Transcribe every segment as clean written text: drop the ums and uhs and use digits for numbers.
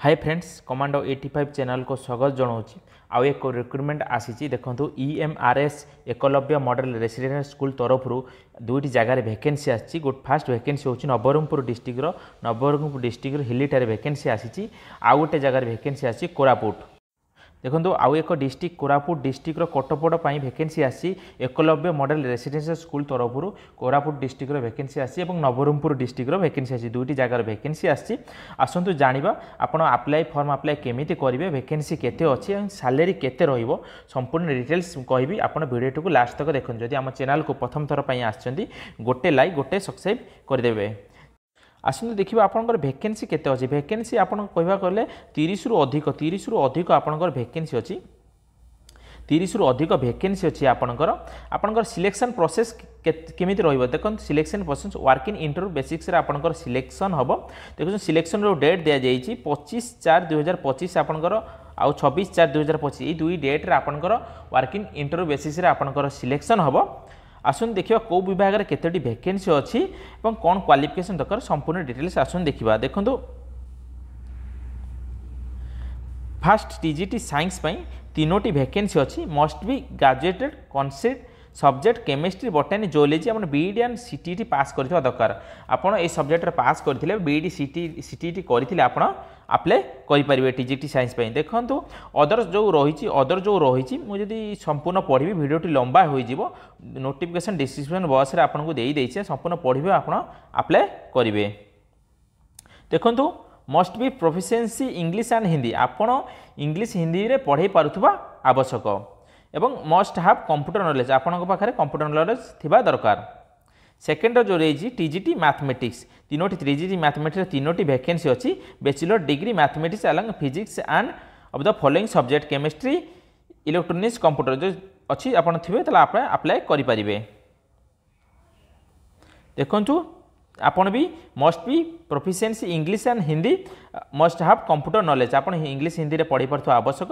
Hi friends commando 85 channel को स्वागत जनाऊँगी आउ एक रिक्रुटमेंट आसी देखो EMRS Eklavya model residential school तरफ दुईट जगार वैकेंसी आसी फास्ट वैकेंसी होची नवरंगपुर डिस्ट्रिक्ट हिलीटार वैकेंसी आसी आउ गोटे जगार वैकेंसी आसी कोरापुट देखो आउ एक डिस्ट्रिक्ट कोरापुट डिस्ट्रिक्ट कोटपड़ वैकेंसी आसी एकलव्य मॉडल रेसिडेंशियल स्कूल तरफ कोरापुट डिस्ट्रिक्ट वैकेंसी आसी नवरंगपुर डिस्ट्रिक्ट वैकेंसी आसी दुईट जगार वैकेंसी आसी आसतु जानिबा आपण अप्लाई फॉर्म अप्लाई केमिति करिवे वैकेंसी केते अछि एंड सैलरी केते रहिबो संपूर्ण डिटेल्स कहबी आपण वीडियो को लास्ट तक देखन जदि हम चैनल को प्रथम थर पई आछंती गोटे लाइक गोटे सब्सक्राइब कर देबे। आसतु देखिए आपंकर वैकेंसी केते अछि वैकेंसी आपन कहबा करले 30 रु अधिक आपनकर वैकेंसी अछि 30 रु अधिक वैकेंसी अछि आपनकर सिलेक्शन प्रोसेस केमिति रहिबो देखन selection process working interview basics रे आपनकर सिलेक्शन हबो देखो सिलेक्शन रो डेट दिया जाईची 25/4/2025 आपनकर आउ 26/4/2025 ए दुई डेट रे आपनकर वर्किंग इंटरव्यू बेसिस रे आपनकर सिलेक्शन हबो। आसन देखिए कौ विभाग में केतोटी वैकेंसी अच्छी और कौन क्वालिफिकेशन दरकार संपूर्ण डिटेल्स आसन देखिबा देखंतु फास्ट टीजीटी साइंस पई तीनोटी वैकेंसी अच्छी must be graduated concept subject chemistry botany zoology अपन बीईडी एंड सीटीटी पास करथिबा दरकार आपण ए सब्जेक्ट रे पास करथिले बीईडी सीटीटी करथिले आपण अप्लाई करि परिबे टीजीटी साइंस पई देखंतु अदर जो रही मु जदी संपूर्ण पढ़ी वीडियोटी लंबा हो जिवो नोटिफिकेशन डिस्क्रिप्शन बॉक्स रे आपन को देई दैछे संपूर्ण पढ़िबे आपण अप्लाई करिवे। देखंतु must be proficiency English and Hindi आपण इंग्लिश हिंदी रे पढ़ाई पारुथबा आवश्यक एवं मस्ट हाव कंप्यूटर नॉलेज आपन पाखे कंप्यूटर नॉलेज थिबा दरकार। सेकेंड जो रही टीजीटी मैथमेटिक्स तीनोटी टीजीटी मैथमेटिक्स तीनोटी वैकेंसी अच्छी bachelor degree mathematics along physics and of the following subject chemistry electronics computer जो अच्छी आपन थिबे तला आप अप्लाई करि परिबे। देखंतु आपन भी must be proficiency English and Hindi must have computer knowledge आपन इंग्लिश हिंदी रे पढ़ी परथवा आवश्यक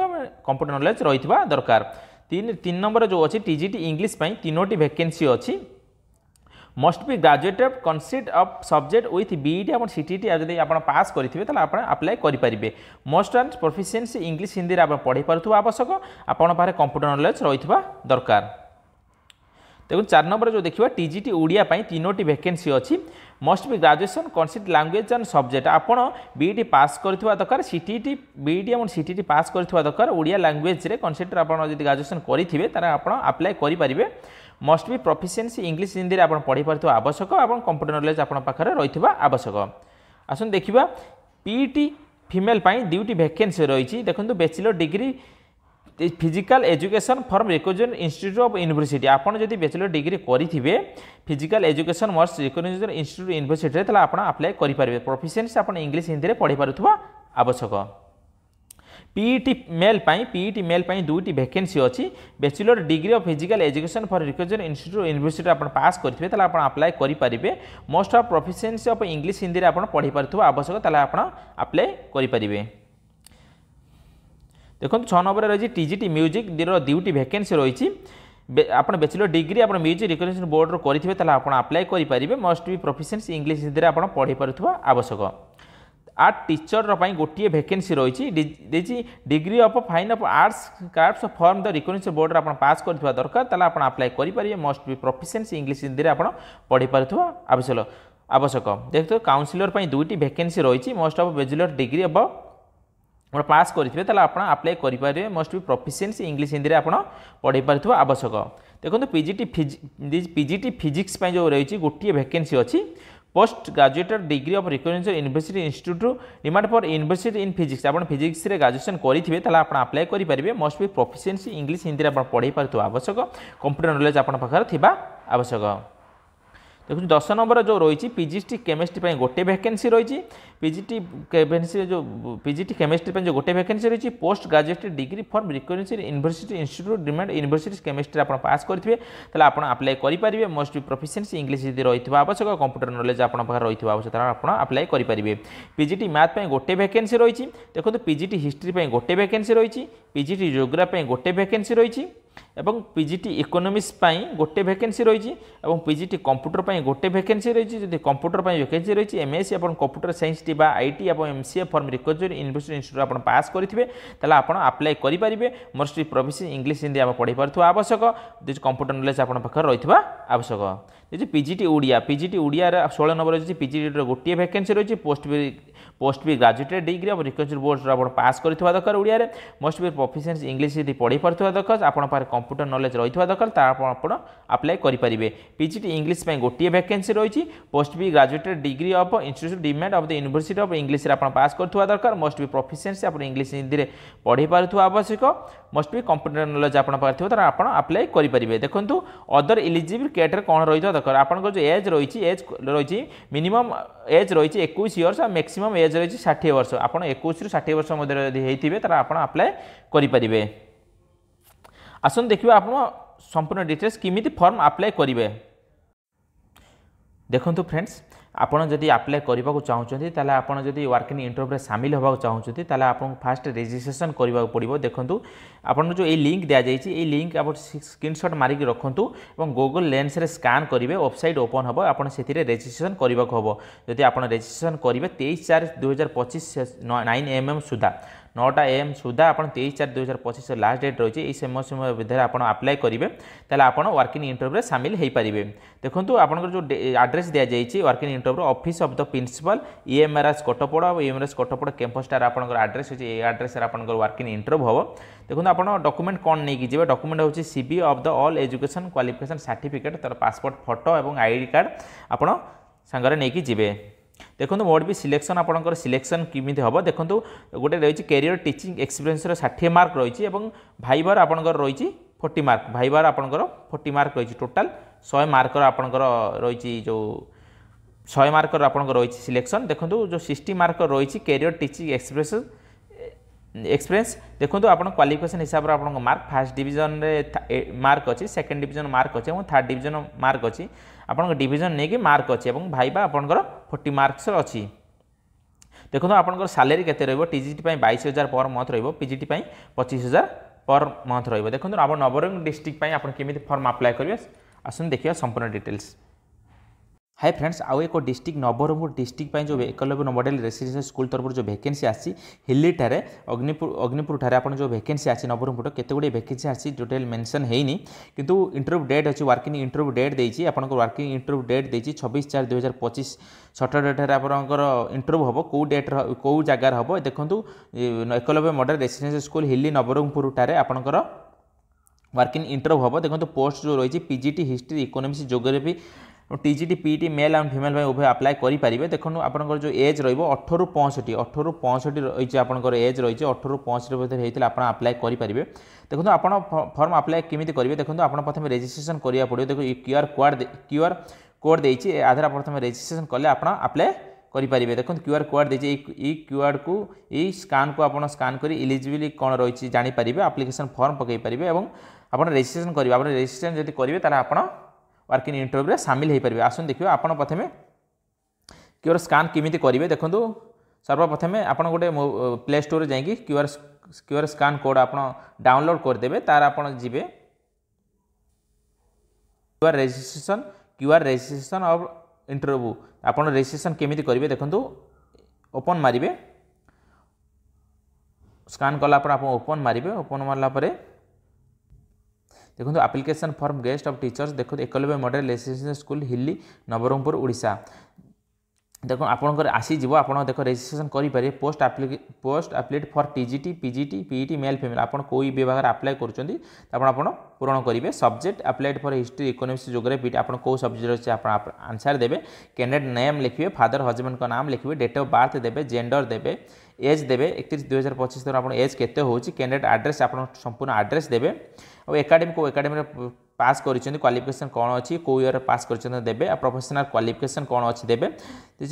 कंप्यूटर नॉलेज रहितबा दरकार। तीन नंबर जो अच्छी टीजीटी इंग्लिश पई तीनोटी वैकेंसी अच्छी must be graduated concept of subject with B.Ed और सीटीटी जब आप पास करेंगे तो आप अप्लाई करेंगे। Most and proficiency English Hindi रे आप पढ़ी पारुथबा आवश्यक आपन पारे कंप्यूटर नॉलेज रहितबा दरकार। देखो 4 नंबर जो देखिए टीजीटी ओडिया पई तीनोटी वैकेंसी अच्छी must B graduation concept language and subject आपन बीईडी पास करथिबा दरकार सीटीटी बीईडी और सीटीटी पास करथिबा दरकार ओडिया लैंग्वेज रे कॉन्सेप्ट आपन जदि ग्रेजुएशन करिथिबे तार आपन अप्लाई करि परिबे। Must be proficiency English Hindi रे आपन पढ़ी पारुथबा आवश्यक आपन कंप्यूटर नॉलेज आपन पाखरे रहितबा आवश्यक। आसन देखिबा पीईटी फीमेल पई दुईटी वैकेंसी रहिछि देखंतु bachelor degree physical education from recognised institute of university आपन जदि बैचलर डिग्री करिथिबे physical education must recognised institute university रे तला आपन अप्लाई करि परिबे। प्रोफिशिएंसी आपन इंग्लिश हिंदी रे पढ़ी पारुथबा आवश्यक। पीईटी मेल पई दुईटी वैकेंसी अच्छी bachelor degree of physical education for recognised institute university आपन पास करथिबे तला आपन अप्लाई करि परिबे। Most of proficiency of English Hindi रे आपन पढ़ी पारुथबा आवश्यक तला आपन अप्लाई करि परिबे। देखो 6 नंबर रही टीजीटी म्यूजिक दुईटी वैकेंसी रही आपन बैचलर डिग्री आपन म्यूजिक रिकग्निशन बोर्ड रो करिथिबे तला आपन अप्लाई करि परिबे। Must be proficiency English Hindi रे आपन पढ़ी पारुथबा आवश्यक। आर्ट टीचर पई गोटिए वैकेंसी रही degree of fine of arts crafts form the recognition board आपन पास करथिबा दरकार तला आपन अप्लाई करि परिबे। Must be proficiency English Hindi रे आपन पढ़ी पारुथबा आवश्यक। देखो काउंसिलर पई दुईटी वैकेंसी रही मोस्ट ऑफ बैचलर डिग्री अब पास करेंगे तो आप अप्लाई करेंगे। Must be proficiency English Hindi आप पढ़ी पारुथबा आवश्यक। देखो पीजीटी फिजिक्स जो रही गोटे वैकेंसी अच्छी post graduated degree of recognized university institute demand for university in physics आप फिजिक्स रे ग्रेजुएशन करेंगे तो आप अप्लाई करेंगे। Must be proficiency English Hindi आप पढ़ी पारुथबा आवश्यक कंप्यूटर नॉलेज आपन पाखरे थिबा आवश्यक। देखो 10 नंबर जो रही पीजीटी केमिस्ट्री गोटे वैकेंसी रही पीजीटी केमिस्ट्री जो गोटे वैकेंसी रही post graduated degree for recognized university institute demand university chemistry आप पास करेंगे तो आप अप्लाई करेंगे। Most be proficiency English Hindi रही आवश्यक कंप्यूटर नॉलेज आप रही आवश्यक आप अप्लाई करेंगे। पीजीटी मैथ गोटे वैकेंसी रही देखो पीजीटी हिस्ट्री गोटे वैकेंसी रही पीजीटी जियोग्राफी गोटे वैकेंसी रही एवं पीजीटी इकोनॉमिक्स गोटे वैकेंसी रही है पीजीटी कंप्यूटर गोटे वैकेंसी रही है। जब कंप्यूटर वैकेंसी रही है एमएससी और कंप्यूटर साइंस आईटी और MCA form request university institute आप पास करेंगे ताला आप अप्लाई करेंगे। मोस्ट प्रोफिशिएंट इंग्लिश हिंदी आप पढ़ी पार्थ आवश्यक कंप्यूटर नॉलेज आप रही आवश्यक। जी पीजीटी ओडिया 16 नंबर अच्छी पीजीटी गोटे वैकेंसी रही है पोस्ट भी ग्रेजुएट डिग्री और रिक्वेस्ट बोर्ड आप पास करवा दरकार ओडिया मोस्ट भी प्रोफिशिएंट इंग्लिश हिंदी पढ़ी पार्थ दरकार आप कंप्यूटर नॉलेज रही दरकार आप अप्लाई करेंगे। पीजीटी इंग्लिश गोटे वैकेंसी रही पोस्ट भी graduate degree of institute deemed of the university of English आप पास करवा दरकार मोस्ट भी प्रोफिशिएंसी आप इंग्लिश हिंदी पढ़ी पार्थ आवश्यक मोस्ट भी कंप्यूटर नॉलेज आप अप्लाई करेंगे। देखो अदर इलिजिबल कैटेगरी कौन रही दरकार आपंकर जो एज रही मिनिमम एज रही 21 इयर्स और मैक्सिमम एज रही 60 वर्ष आप 21 ରୁ 60 वर्ष मध्य होते आप अप्लाई करेंगे। आसन देखिए आप संपूर्ण डिटेल्स किमिति फॉर्म अप्लाई करेंगे। देखो फ्रेंड्स आपड़ जदि अप्लाई करने को चाहते ताला आपड़ जदि वर्किंग इंटरव्यू सामिल होगा चाहते ताला आपको फास्ट रजिस्ट्रेशन करने पड़ो। देखो आपन जो ये लिंक दि जाइए ये लिंक आप स्क्रीनशॉट मारिक रखुँ और गूगल लेंस रे स्कान करेंगे वेबसाइट ओपन हम आप रजिस्ट्रेशन करने को हम जदि आप रजिस्ट्रेशन करेंगे 23/4/2025 9 AM सुधा 9 AM सुधा आप 23/4/2025 लास्ट डेट रही है समय भितर आप अप्लाई करेंगे ताला आप वर्किंग इंटरव्यू सामिल हो पारे। देखो आपंकर जो एड्रेस दि जाइए working interview office of the principal EMRS Kotpada और EMRS कोटपड़ा कैंपस टार आपंकर एड्रेस होची ए एड्रेस आपंकर वर्किंग इंटरव्यू हम। देखो आप डॉक्यूमेंट कौन नहीं जी डॉक्यूमेंट होची CV of the all education qualification certificate तर पासपोर्ट फोटो और आईडी कार्ड आप सांगरे नहीं जी। देखो मोड भी सिलेक्शन आपंकर सिलेक्शन किमी हम। देखो गोटे रही कैरियर टीचिंग एक्सपीरियंस 60 मार्क रही है भाइबार आपंकर रही 40 मार्क भाइबार आपंकर 40 मार्क रही टोटाल 100 मार्क आपंकर रही जो 100 मार्क आपंकर रही सिलेक्शन। देखो जो 60 मार्क रही कैरियर टीचिंग एक्सपीरियंस देखो आप क्वालिफिकेशन हिसाब से आप मार्क फर्स्ट डिवीजन रे मार्क अच्छी सेकेंड डिवीजन मार्क अच्छे और थर्ड डिवीजन मार्क अच्छी आप डिवीजन नहीं कि मार्क अच्छी और भाइबा आपंकर 40 मार्क्स अच्छी। देखो आपंकर सैलरी केते रहिबो टीजीटी 22,000 पर मंथ रहिबो पीजीटी 25,000 पर मंथ रहिबो। देखो आप नवरंग डिस्ट्रिक्ट आप केमी फॉर्म अप्लाई करेंगे आसन देखिए संपूर्ण डिटेल्स। हाय फ्रेंड्स आउ एक डिस्ट्रिक्ट नवरंगपुर डिस्ट्रिक्ट जो एकलव्य मॉडल रेसिडेंशियल स्कूल तरफ जो वैकेंसी आसी हिलीठार अग्निपुर ठारे आप जो वैकेंसी आसी नवरंगपुर केते गुडी वैकेंसी आसी टोटल मेंशन हेनी किंतु इंटरव्यू डेट अच्छी वर्किंग इंटरव्यू डेट देछि आपन वर्किंग इंटरव्यू डेट देछि 26/4/2025 सैटरडे ठारे आपनकर इंटरव्यू हम कौ डेट कौ जगार हम। देखो एकलव्य मॉडल रेसिडेंशियल स्कूल हिली नवरंगपुर ठारे आपनकर वर्किंग इंटरव्यू हम। देखो पोस्ट जो रही PGT history economics geography TGT PT male and female उभय अप्लाई करेंगे। देखो आपंकर जो एज रही 18 ରୁ 65 रही आपंकर एज रही 18 ରୁ 65 भर होता आप अप्लाई करेंगे। देखो आप फॉर्म अप्लाई केमी करेंगे। देखो आप प्रथम रजिस्ट्रेशन करा पड़ो। देखो क्यूआर कोड देती आधार प्रथम रजिस्ट्रेशन कले आप अप्लाई करेंगे। देखो क्यूआर कोड देती क्यूआर को स्कान को आप स्कान कर इलिजिबिलिटी कौन रही जानीपर आप्लिकेसन फॉर्म पकई पारे और आप रजिस्ट्रेशन करेंगे। आप रजिस्ट्रेशन जब करेंगे ताला आप वर्किंग इंटरव्यू सामिल हो पारे। आसन देखिए आप प्रथम क्यूआर स्कान केमी करेंगे। देखो सर्वप्रथम आप गोटे प्ले स्टोर जाकि क्यूआर स्कान कोड आप डाउनलोड करदे तार आप जी क्यूआर रजिस्ट्रेशन ऑफ इंटरव्यू आप रजिस्ट्रेशन केमी करेंगे। देखो ओपन मारे स्कान कला आप ओपन मारे ओपन मारला देखो application form guest of teachers देखो एकलव्य मॉडल रेसिडेंशियल स्कूल हिली नवरंगपुर ओडिशा। देखो आपंकर आसीज आप देख रजिस्ट्रेशन करेंगे post applied for TGT PGT PET male female आप कोई विभाग अप्लाई कर पूरण करेंगे। Subject applied for history economics geography आप कौ सब्जेक्ट अच्छे आप आंसर देवे कैंडिडेट नेम लिखिए फादर हजबैंड का नाम लिखिए डेट ऑफ बर्थ देवे जेंडर देवे एज देवे 31/2025 तक आप एज केते होची कैंडिडेट एड्रेस आप संपूर्ण एड्रेस देवे और एकाडेमी पास कर क्वालिफिकेशन कौन अच्छी कौ ईयर पास कर देवे प्रोफेशनल क्वालिफिकेशन कौन अच्छी देवे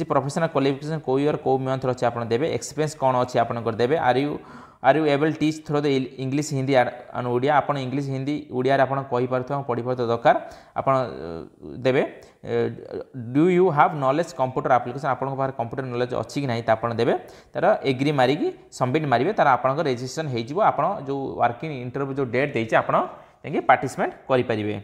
प्रोफेशनल क्वालिफिकेशन कौ ईयर कौ मंथ अच्छे आप देवे एक्सपीरियंस कौन अच्छी आप देवे are you able teach through the English Hindi and Odia आप इंग्लिश हिंदी ओडिया आप पढ़ी पार्थ पढ़ी पार्थ दरकार आप देवे do you have knowledge computer application आप कंप्यूटर नॉलेज अच्छी कि नहीं आप देवे तार एग्री मारिकी सबमिट मारे तार आप रजिस्ट्रेशन हो जो वर्किंग इंटरव्यू जो डेट देती आप ଯାଇକି ପାର୍ଟିସିପେଟ୍ କରିପାରିବେ।